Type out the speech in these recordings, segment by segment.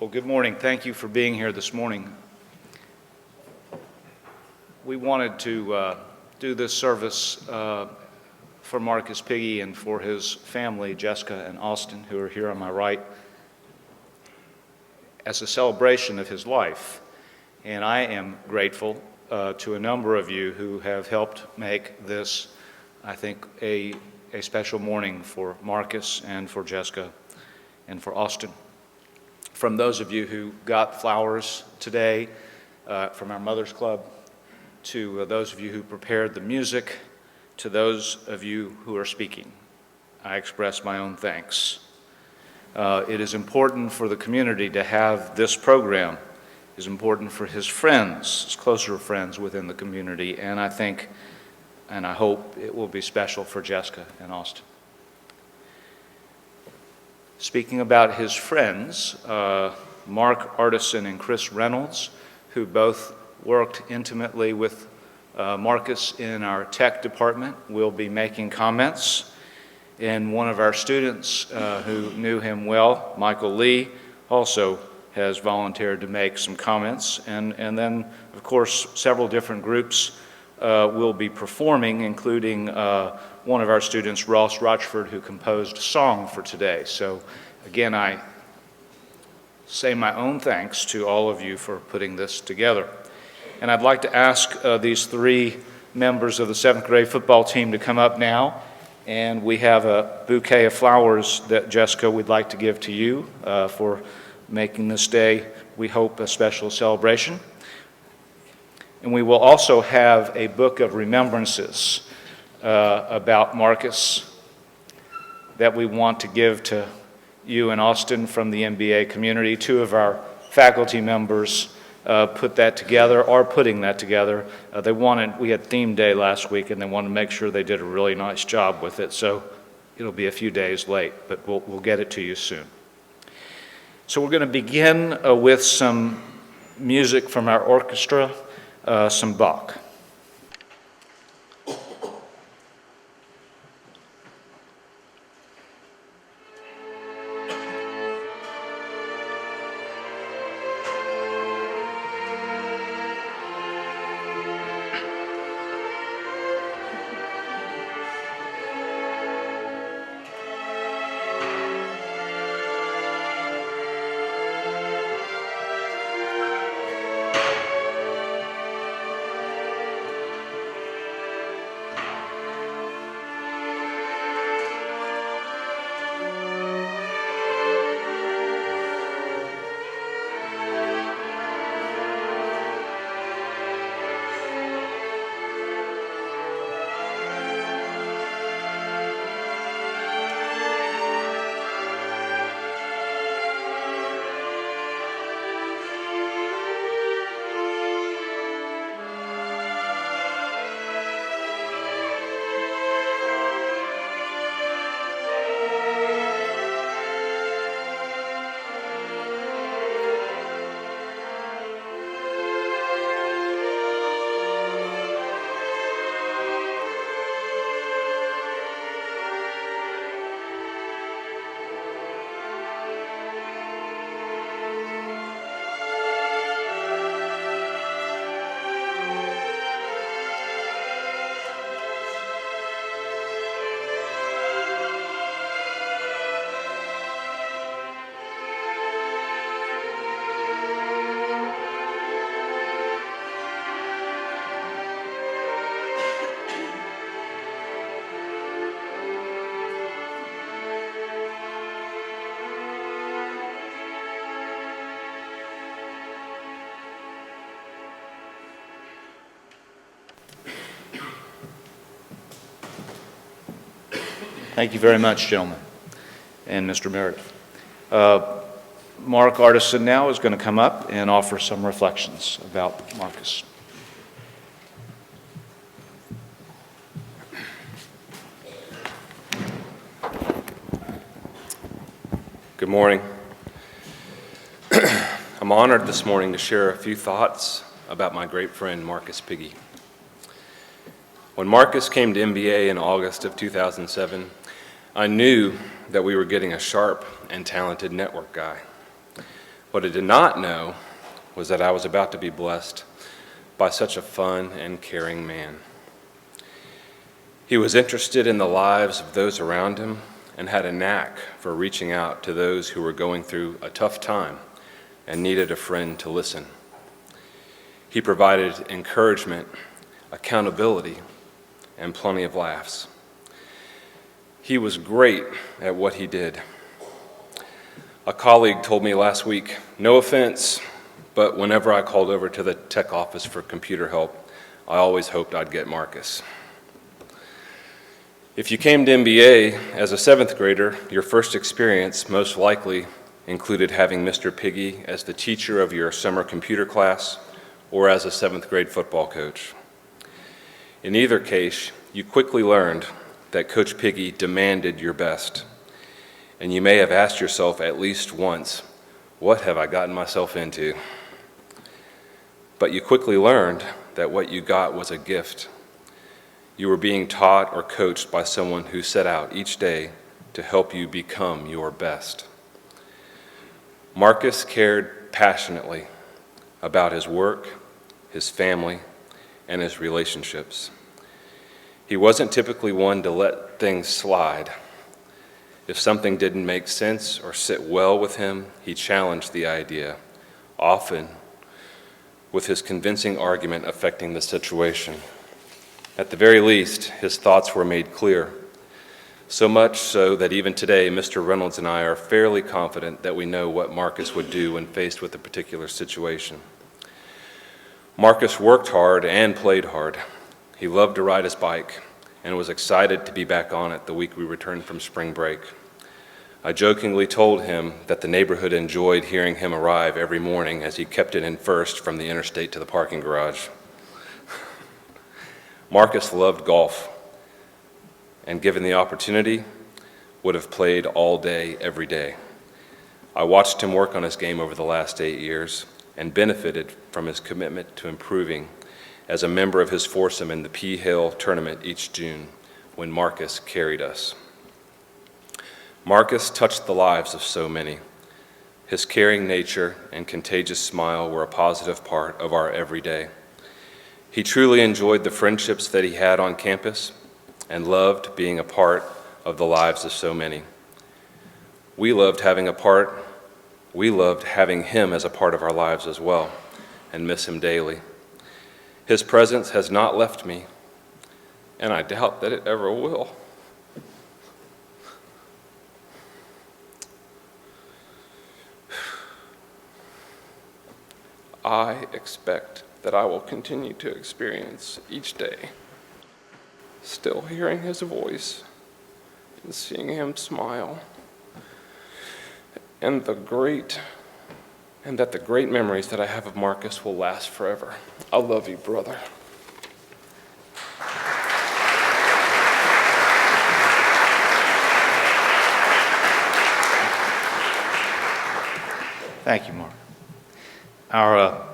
Well, good morning. Thank you for being here this morning. We wanted to do this service for Marcus Piggee and for his family, Jessica and Austin, who are here on my right, as a celebration of his life. And I am grateful to a number of you who have helped make this, I think, a special morning for Marcus and for Jessica and for Austin. From those of you who got flowers today from our Mother's Club, to those of you who prepared the music, to those of you who are speaking, I express my own thanks. It is important for the community to have this program. It is important for his friends, his closer friends within the community, and I think, and I hope it will be special for Jessica and Austin. Speaking about his friends, Mark Artisan and Chris Reynolds, who both worked intimately with Marcus in our tech department, will be making comments. And one of our students who knew him well, Michael Lee, also has volunteered to make some comments. And then, of course, several different groups will be performing, including one of our students, Ross Rochford, who composed a song for today. So again, I say my own thanks to all of you for putting this together. And I'd like to ask these three members of the 7th grade football team to come up now. And we have a bouquet of flowers that Jessica would like to give to you for making this day, we hope, a special celebration. And we will also have a book of remembrances about Marcus that we want to give to you and Austin from the MBA community. Two of our faculty members put that together, are putting that together. We had theme day last week, and they wanted to make sure they did a really nice job with it, so it'll be a few days late, but we'll get it to you soon. So we're going to begin with some music from our orchestra, some Bach. Thank you very much, gentlemen, and Mr. Meredith. Mark Artisan now is going to come up and offer some reflections about Marcus. Good morning. I'm honored this morning to share a few thoughts about my great friend Marcus Piggee. When Marcus came to MBA in August of 2007, I knew that we were getting a sharp and talented network guy. What I did not know was that I was about to be blessed by such a fun and caring man. He was interested in the lives of those around him and had a knack for reaching out to those who were going through a tough time and needed a friend to listen. He provided encouragement, accountability, and plenty of laughs. He was great at what he did. A colleague told me last week, no offense, but whenever I called over to the tech office for computer help, I always hoped I'd get Marcus. If you came to MBA as a 7th grader, your first experience most likely included having Mr. Piggee as the teacher of your summer computer class or as a 7th grade football coach. In either case, you quickly learned that Coach Piggee demanded your best, and you may have asked yourself at least once, what have I gotten myself into? But you quickly learned that what you got was a gift. You were being taught or coached by someone who set out each day to help you become your best. Marcus cared passionately about his work, his family, and his relationships. He wasn't typically one to let things slide. If something didn't make sense or sit well with him, he challenged the idea, often with his convincing argument affecting the situation. At the very least, his thoughts were made clear, so much so that even today, Mr. Reynolds and I are fairly confident that we know what Marcus would do when faced with a particular situation. Marcus worked hard and played hard. He loved to ride his bike and was excited to be back on it the week we returned from spring break. I jokingly told him that the neighborhood enjoyed hearing him arrive every morning as he kept it in first from the interstate to the parking garage. Marcus loved golf, and given the opportunity, would have played all day, every day. I watched him work on his game over the last 8 years and benefited from his commitment to improving as a member of his foursome in the P Hill tournament each June when Marcus carried us. Marcus touched the lives of so many. His caring nature and contagious smile were a positive part of our everyday. He truly enjoyed the friendships that he had on campus and loved being a part of the lives of so many. We loved having him as a part of our lives as well and miss him daily. His presence has not left me, and I doubt that it ever will. I expect that I will continue to experience each day, still hearing his voice and seeing him smile, and that the great memories that I have of Marcus will last forever. I love you, brother. Thank you, Mark. Our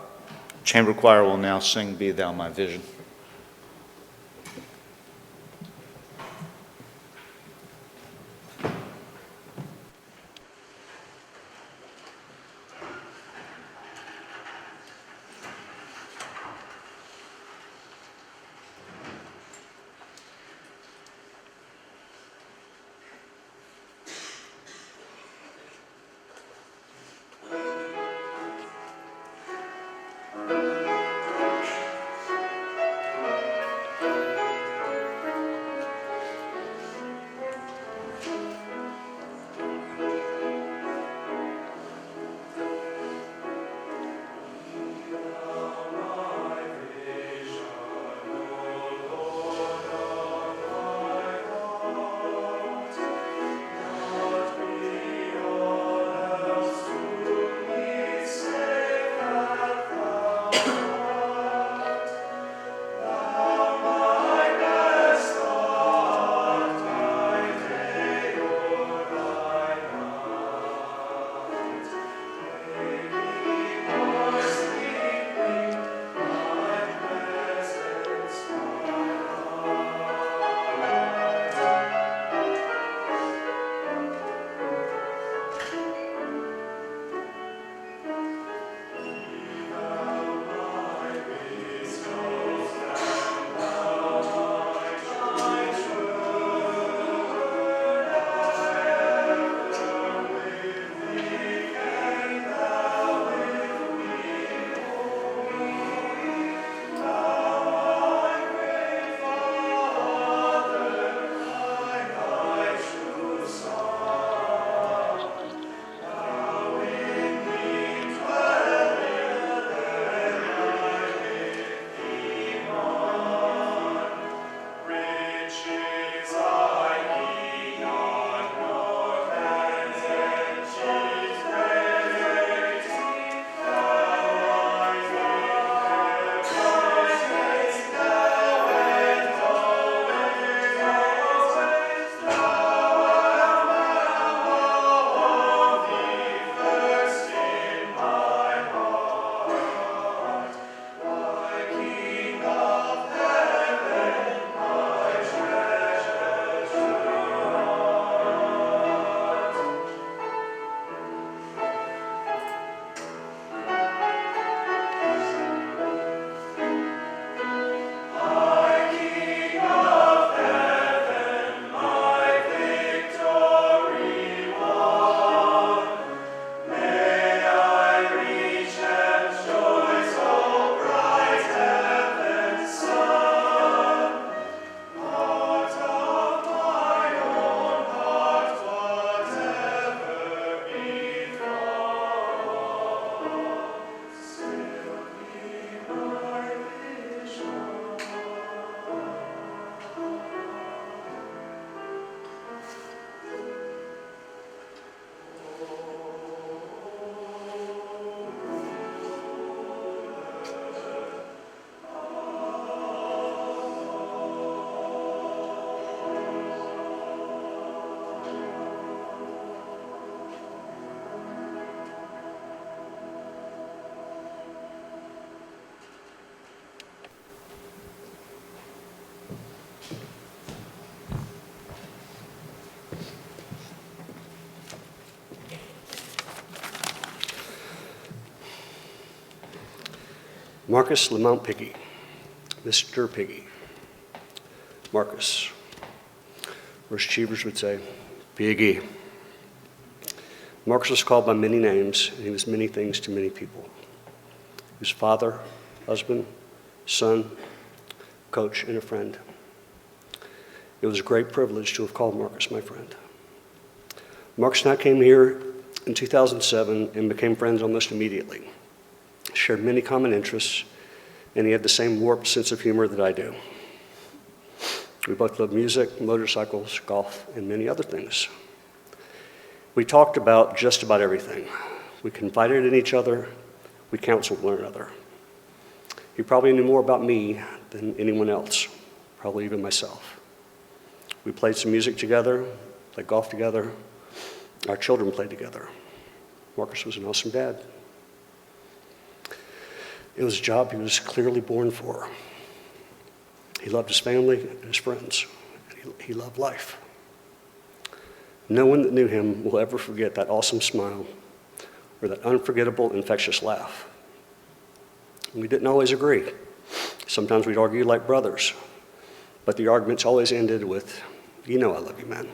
chamber choir will now sing Be Thou My Vision. Marcus Lamont Piggee, Mr. Piggee. Marcus, or as Cheevers would say, Piggee. Marcus was called by many names, and he was many things to many people. He was father, husband, son, coach, and a friend. It was a great privilege to have called Marcus my friend. Marcus and I came here in 2007 and became friends almost immediately. Shared many common interests, and he had the same warped sense of humor that I do. We both love music, motorcycles, golf, and many other things. We talked about just about everything. We confided in each other. We counseled one another. He probably knew more about me than anyone else, probably even myself. We played some music together, played golf together. Our children played together. Marcus was an awesome dad. It was a job he was clearly born for. He loved his family and his friends, and he loved life. No one that knew him will ever forget that awesome smile or that unforgettable, infectious laugh. We didn't always agree. Sometimes we'd argue like brothers, but the arguments always ended with, "You know I love you, man."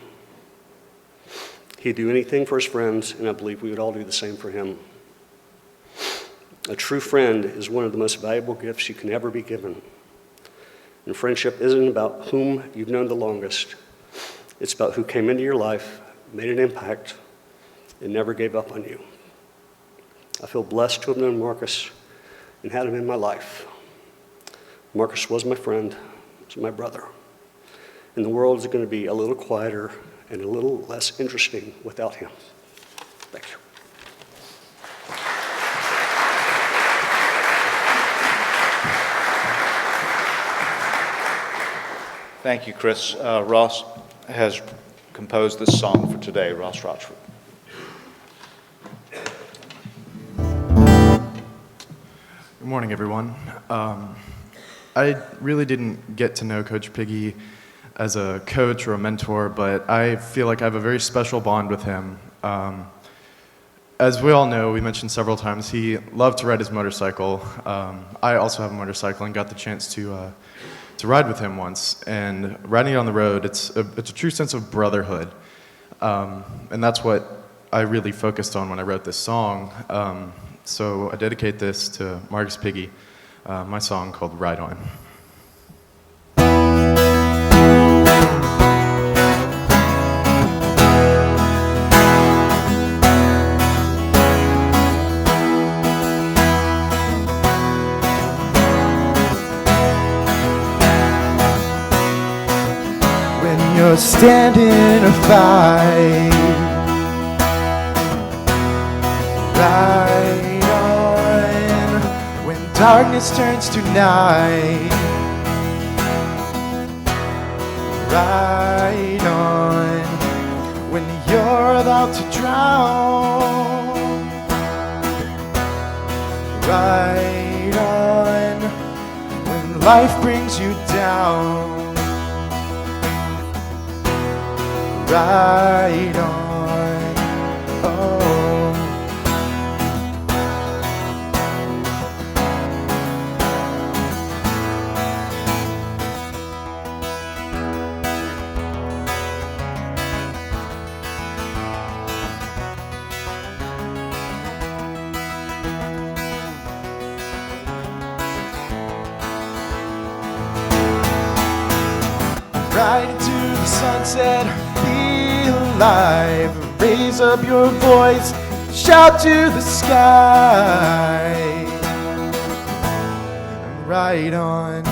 He'd do anything for his friends, and I believe we would all do the same for him. A true friend is one of the most valuable gifts you can ever be given. And friendship isn't about whom you've known the longest. It's about who came into your life, made an impact, and never gave up on you. I feel blessed to have known Marcus and had him in my life. Marcus was my friend, was my brother. And the world is going to be a little quieter and a little less interesting without him. Thank you. Thank you, Chris. Ross has composed this song for today, Ross Rochford. Good morning, everyone. I really didn't get to know Coach Piggee as a coach or a mentor, but I feel like I have a very special bond with him. As we all know, we mentioned several times, he loved to ride his motorcycle. I also have a motorcycle and got the chance to ride with him once. And riding on the road, it's a true sense of brotherhood. And that's what I really focused on when I wrote this song. So I dedicate this to Marcus Piggee, my song called Ride On. When you're standing a fight, ride on. When darkness turns to night, ride on. When you're about to drown, ride on. When life brings you down, ride on. Oh. Ride into the sunset, be alive. Raise up your voice, shout to the sky. And ride on.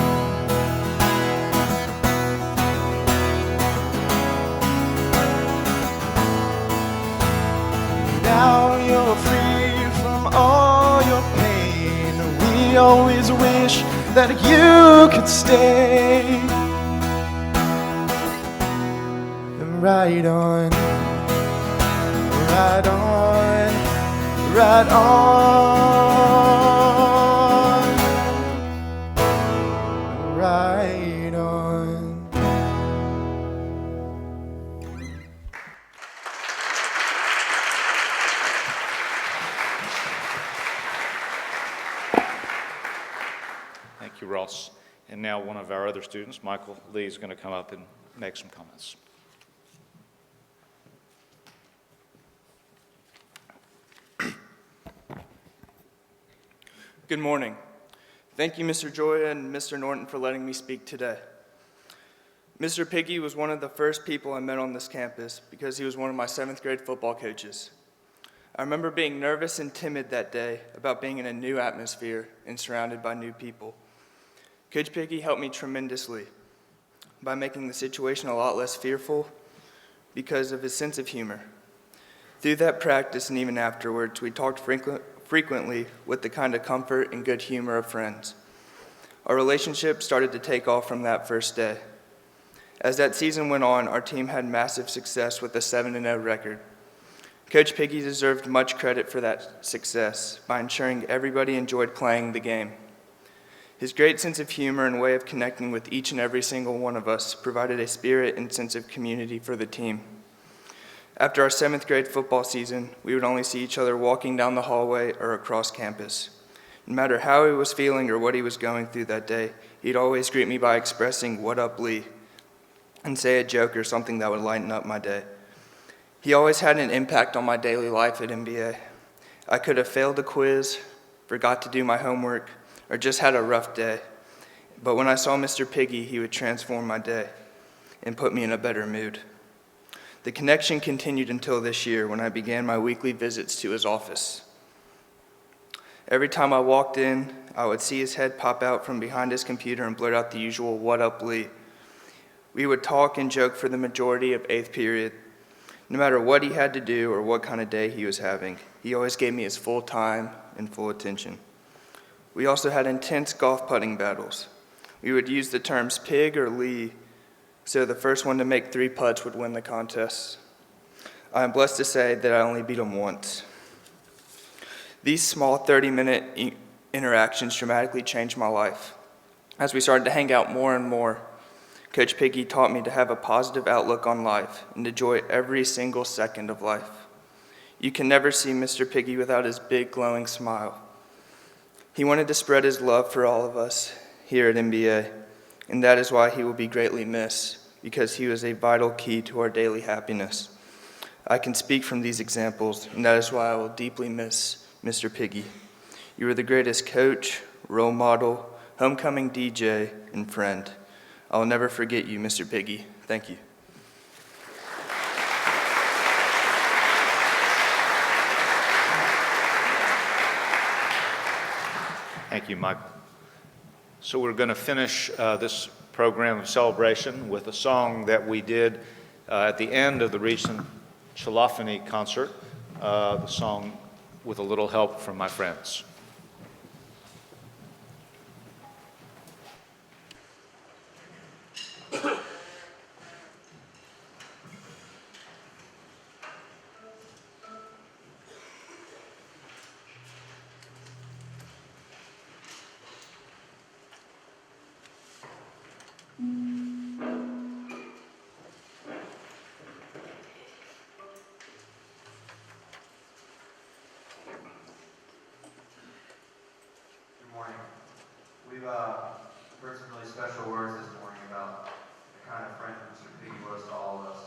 Now you're free from all your pain. We always wish that you could stay. Ride on, ride on, ride on, ride on. Ross. And now one of our other students, Michael Lee, is going to come up and make some comments. Good morning. Thank you, Mr. Joya and Mr. Norton, for letting me speak today. Mr. Piggee was one of the first people I met on this campus because he was one of my 7th grade football coaches. I remember being nervous and timid that day about being in a new atmosphere and surrounded by new people. Coach Piggee helped me tremendously by making the situation a lot less fearful because of his sense of humor. Through that practice and even afterwards, we talked frequently with the kind of comfort and good humor of friends. Our relationship started to take off from that first day. As that season went on, our team had massive success with a 7-0 record. Coach Piggee deserved much credit for that success by ensuring everybody enjoyed playing the game. His great sense of humor and way of connecting with each and every single one of us provided a spirit and sense of community for the team. After our 7th grade football season, we would only see each other walking down the hallway or across campus. No matter how he was feeling or what he was going through that day, he'd always greet me by expressing, "What up, Lee?" and say a joke or something that would lighten up my day. He always had an impact on my daily life at MBA. I could have failed a quiz, forgot to do my homework, or just had a rough day. But when I saw Mr. Piggee, he would transform my day and put me in a better mood. The connection continued until this year when I began my weekly visits to his office. Every time I walked in, I would see his head pop out from behind his computer and blurt out the usual, "What up, Lee?" We would talk and joke for the majority of 8th period. No matter what he had to do or what kind of day he was having, he always gave me his full time and full attention. We also had intense golf putting battles. We would use the terms pig or Lee, so the first one to make 3 putts would win the contest. I am blessed to say that I only beat him once. These small 30-minute interactions dramatically changed my life. As we started to hang out more and more, Coach Piggee taught me to have a positive outlook on life and to enjoy every single second of life. You can never see Mr. Piggee without his big glowing smile. He wanted to spread his love for all of us here at MBA, and that is why he will be greatly missed, because he was a vital key to our daily happiness. I can speak from these examples, and that is why I will deeply miss Mr. Piggee. You were the greatest coach, role model, homecoming DJ, and friend. I will never forget you, Mr. Piggee. Thank you. Thank you, Michael. So we're going to finish this program of celebration with a song that we did at the end of the recent Chalophony concert, the song "With a Little Help from My Friends." Good morning. We've heard some really special words this morning about the kind of friend Mr. Piggee was to all of us.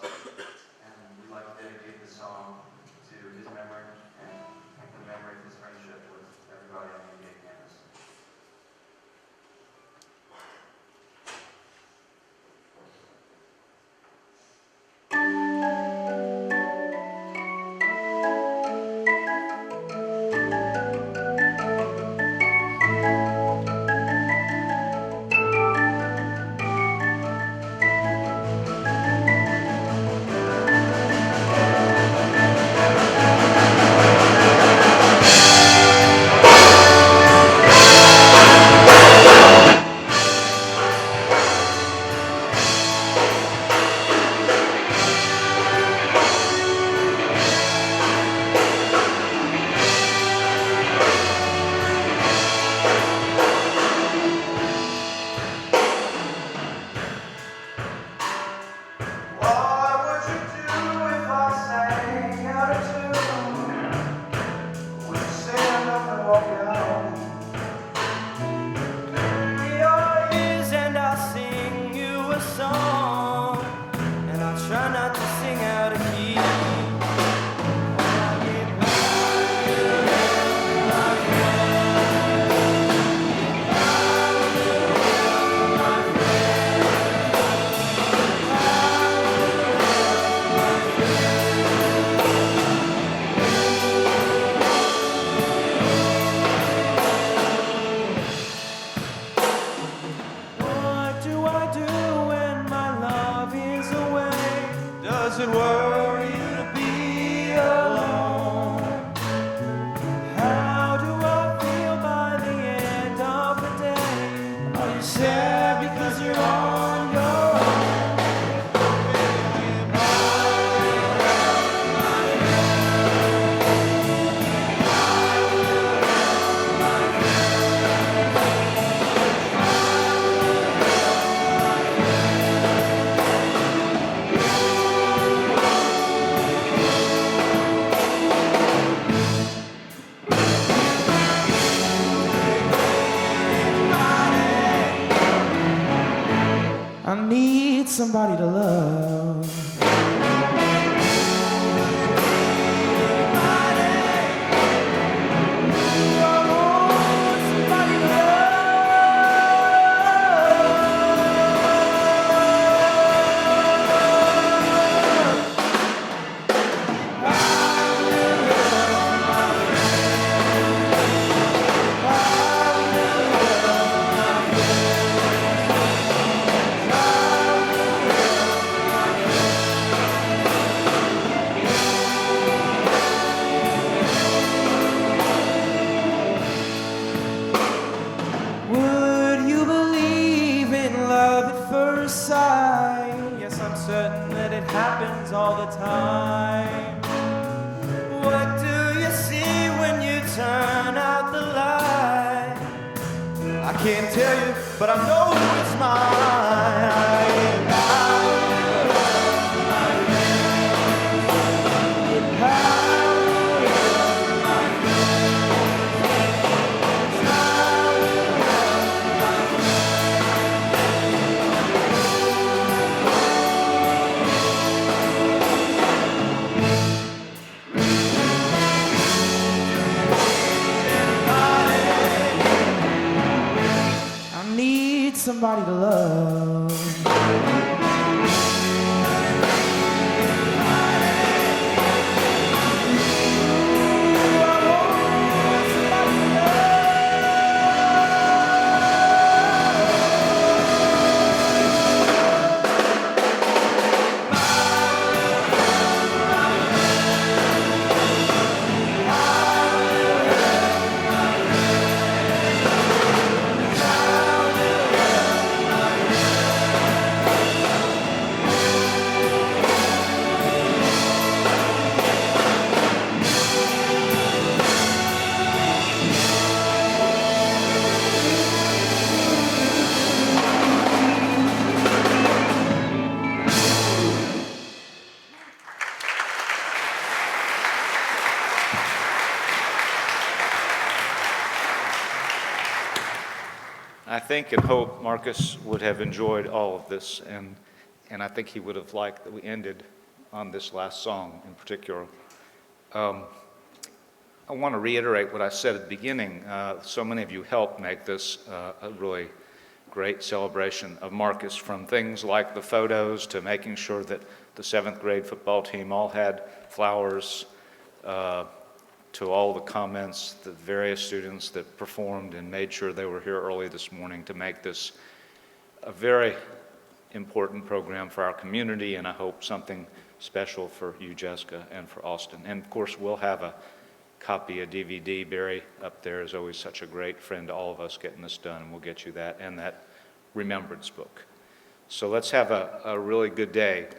And we'd like to dedicate this song to his memory and the memory of his friendship with everybody on the MBA campus. Does it worry you to be alone? How do I feel by the end of the day? Are you sad because you're on your own? I need somebody to love. Would you believe in love at first sight? Yes, I'm certain that it happens all the time. What do you see when you turn out the light? I can't tell you, but I know it's mine. I need somebody to love. I think and hope Marcus would have enjoyed all of this, and I think he would have liked that we ended on this last song in particular. I want to reiterate what I said at the beginning. So many of you helped make this a really great celebration of Marcus, from things like the photos to making sure that the 7th grade football team all had flowers, to all the comments, the various students that performed and made sure they were here early this morning to make this a very important program for our community, and I hope something special for you, Jessica, and for Austin. And of course, we'll have a copy, a DVD. Barry up there is always such a great friend to all of us getting this done, and we'll get you that and that remembrance book. So let's have a really good day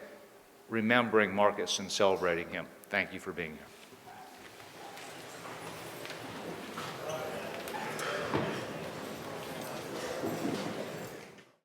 remembering Marcus and celebrating him. Thank you for being here.